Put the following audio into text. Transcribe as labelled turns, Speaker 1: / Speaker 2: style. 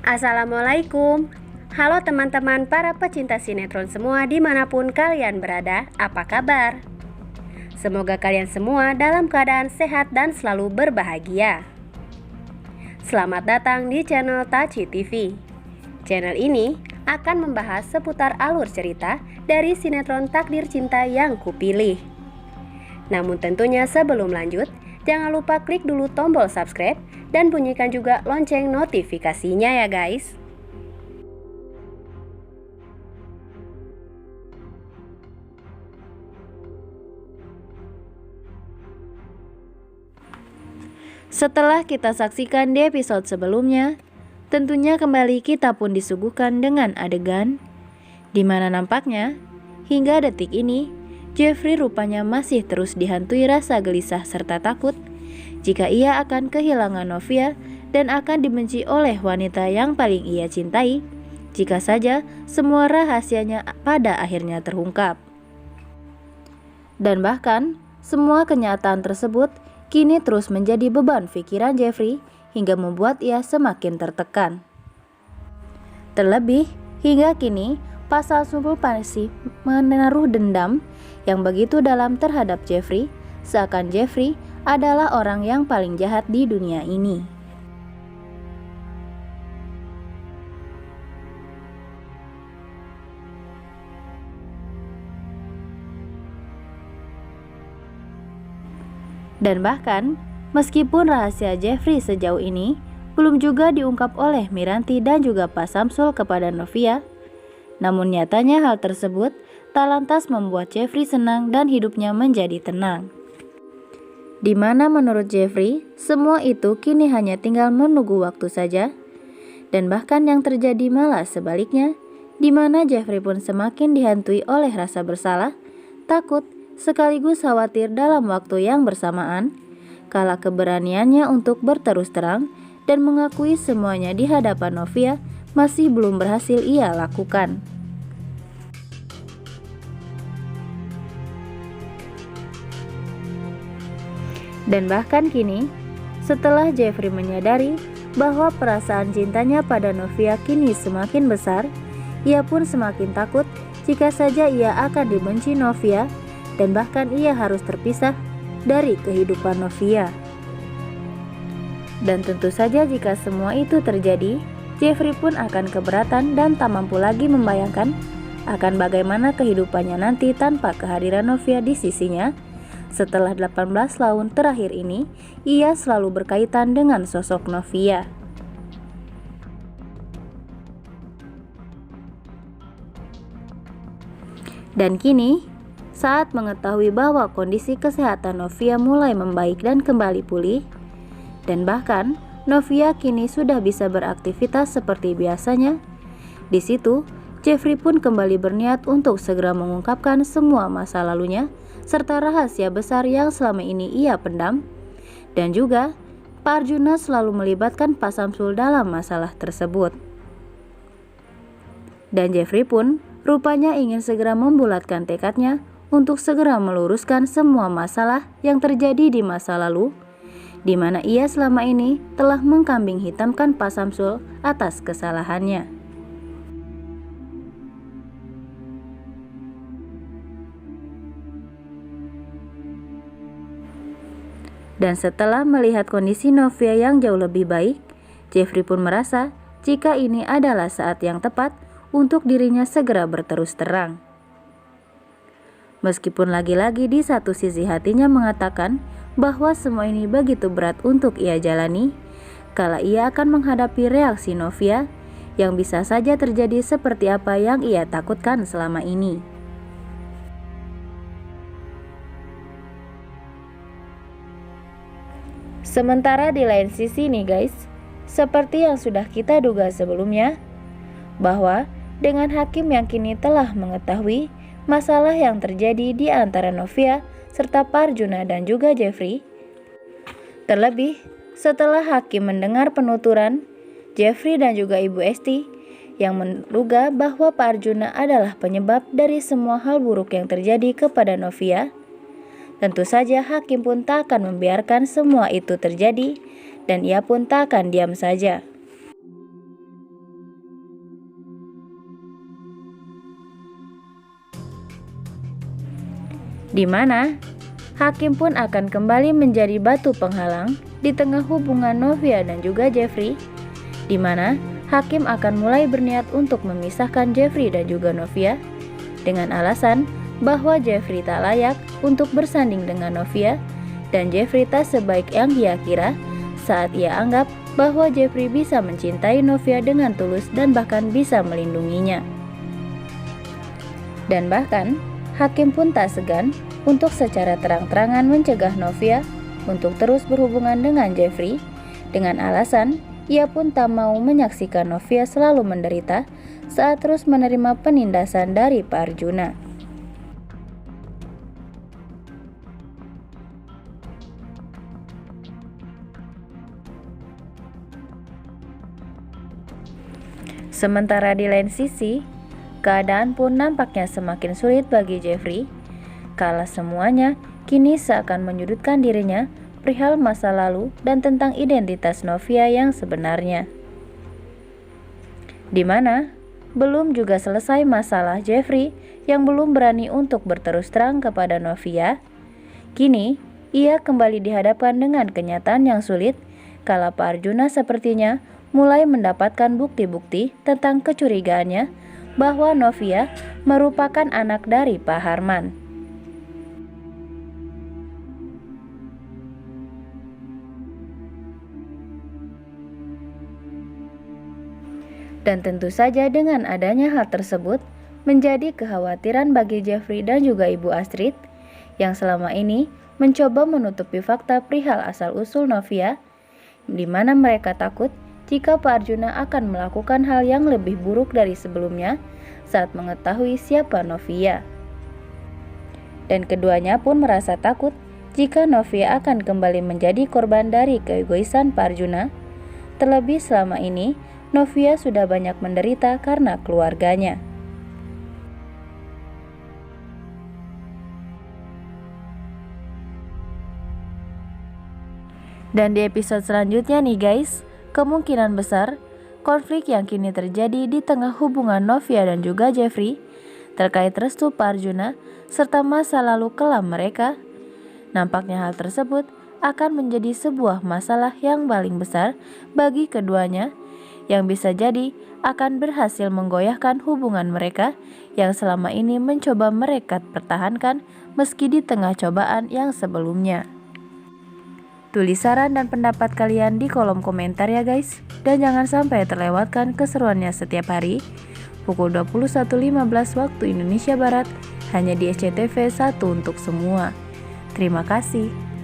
Speaker 1: Assalamualaikum. Halo teman-teman para pecinta sinetron semua dimanapun kalian berada, apa kabar? Semoga kalian semua dalam keadaan sehat dan selalu berbahagia. Selamat datang di channel Taci TV. Channel ini akan membahas seputar alur cerita dari sinetron Takdir Cinta yang Kupilih. Namun tentunya sebelum lanjut, jangan lupa klik dulu tombol subscribe dan bunyikan juga lonceng notifikasinya ya guys. Setelah kita saksikan di episode sebelumnya, tentunya kembali kita pun disuguhkan dengan adegan di mana nampaknya hingga detik ini Jeffrey rupanya masih terus dihantui rasa gelisah serta takut jika ia akan kehilangan Novia dan akan dibenci oleh wanita yang paling ia cintai jika saja semua rahasianya pada akhirnya terungkap. Dan bahkan semua kenyataan tersebut kini terus menjadi beban pikiran Jeffrey hingga membuat ia semakin tertekan. Terlebih hingga kini Pak Samsul masih menaruh dendam yang begitu dalam terhadap Jeffrey, seakan Jeffrey adalah orang yang paling jahat di dunia ini. Dan bahkan, meskipun rahasia Jeffrey sejauh ini belum juga diungkap oleh Miranti dan juga Pak Samsul kepada Novia, namun nyatanya hal tersebut tak lantas membuat Jeffrey senang dan hidupnya menjadi tenang. Di mana menurut Jeffrey, semua itu kini hanya tinggal menunggu waktu saja. Dan bahkan yang terjadi malah sebaliknya, di mana Jeffrey pun semakin dihantui oleh rasa bersalah, takut, sekaligus khawatir dalam waktu yang bersamaan, kala keberaniannya untuk berterus terang dan mengakui semuanya di hadapan Novia masih belum berhasil ia lakukan. Dan bahkan kini, setelah Jeffrey menyadari bahwa perasaan cintanya pada Novia kini semakin besar, ia pun semakin takut jika saja ia akan dibenci Novia dan bahkan ia harus terpisah dari kehidupan Novia. Dan tentu saja jika semua itu terjadi, Jeffrey pun akan keberatan dan tak mampu lagi membayangkan akan bagaimana kehidupannya nanti tanpa kehadiran Novia di sisinya. Setelah 18 tahun terakhir ini, ia selalu berkaitan dengan sosok Novia. Dan kini, saat mengetahui bahwa kondisi kesehatan Novia mulai membaik dan kembali pulih, dan bahkan Novia kini sudah bisa beraktivitas seperti biasanya, di situ Jeffrey pun kembali berniat untuk segera mengungkapkan semua masa lalunya serta rahasia besar yang selama ini ia pendam. Dan juga Pak Arjuna selalu melibatkan Pak Samsul dalam masalah tersebut. Dan Jeffrey pun rupanya ingin segera membulatkan tekadnya untuk segera meluruskan semua masalah yang terjadi di masa lalu, di mana ia selama ini telah mengkambing hitamkan Pak Samsul atas kesalahannya. Dan setelah melihat kondisi Novia yang jauh lebih baik, Jeffrey pun merasa jika ini adalah saat yang tepat untuk dirinya segera berterus terang. Meskipun lagi-lagi di satu sisi hatinya mengatakan bahwa semua ini begitu berat untuk ia jalani, kala ia akan menghadapi reaksi Novia yang bisa saja terjadi seperti apa yang ia takutkan selama ini. Sementara di lain sisi nih guys, seperti yang sudah kita duga sebelumnya, bahwa dengan hakim yang kini telah mengetahui masalah yang terjadi di antara Novia serta Pak Arjuna dan juga Jeffrey, terlebih setelah hakim mendengar penuturan Jeffrey dan juga Ibu Esti yang menduga bahwa Pak Arjuna adalah penyebab dari semua hal buruk yang terjadi kepada Novia, tentu saja hakim pun tak akan membiarkan semua itu terjadi dan ia pun tak akan diam saja. di mana Hakim pun akan kembali menjadi batu penghalang di tengah hubungan Novia dan juga Jeffrey, di mana Hakim akan mulai berniat untuk memisahkan Jeffrey dan juga Novia dengan alasan bahwa Jeffrey tak layak untuk bersanding dengan Novia dan Jeffrey tak sebaik yang dia kira saat ia anggap bahwa Jeffrey bisa mencintai Novia dengan tulus dan bahkan bisa melindunginya. Dan bahkan Hakim pun tak segan untuk secara terang-terangan mencegah Novia untuk terus berhubungan dengan Jeffrey dengan alasan ia pun tak mau menyaksikan Novia selalu menderita saat terus menerima penindasan dari Pak Arjuna. Sementara di lain sisi, keadaan pun nampaknya semakin sulit bagi Jeffrey, kala semuanya kini seakan menyudutkan dirinya perihal masa lalu dan tentang identitas Novia yang sebenarnya. Di mana belum juga selesai masalah Jeffrey yang belum berani untuk berterus terang kepada Novia, kini ia kembali dihadapkan dengan kenyataan yang sulit kala Pak Arjuna sepertinya mulai mendapatkan bukti-bukti tentang kecurigaannya bahwa Novia merupakan anak dari Pak Harman. Dan tentu saja dengan adanya hal tersebut menjadi kekhawatiran bagi Jeffrey dan juga Ibu Astrid yang selama ini mencoba menutupi fakta perihal asal-usul Novia, di mana mereka takut jika Pak Arjuna akan melakukan hal yang lebih buruk dari sebelumnya saat mengetahui siapa Novia. Dan keduanya pun merasa takut jika Novia akan kembali menjadi korban dari keegoisan Pak Arjuna, terlebih selama ini Novia sudah banyak menderita karena keluarganya. Dan di episode selanjutnya nih guys, kemungkinan besar konflik yang kini terjadi di tengah hubungan Novia dan juga Jeffrey terkait restu Pak Arjuna serta masa lalu kelam mereka, nampaknya hal tersebut akan menjadi sebuah masalah yang paling besar bagi keduanya yang bisa jadi akan berhasil menggoyahkan hubungan mereka yang selama ini mencoba mereka pertahankan meski di tengah cobaan yang sebelumnya. Tulis saran dan pendapat kalian di kolom komentar ya guys, dan jangan sampai terlewatkan keseruannya setiap hari pukul 21.15 waktu Indonesia Barat hanya di SCTV 1 untuk semua. Terima kasih.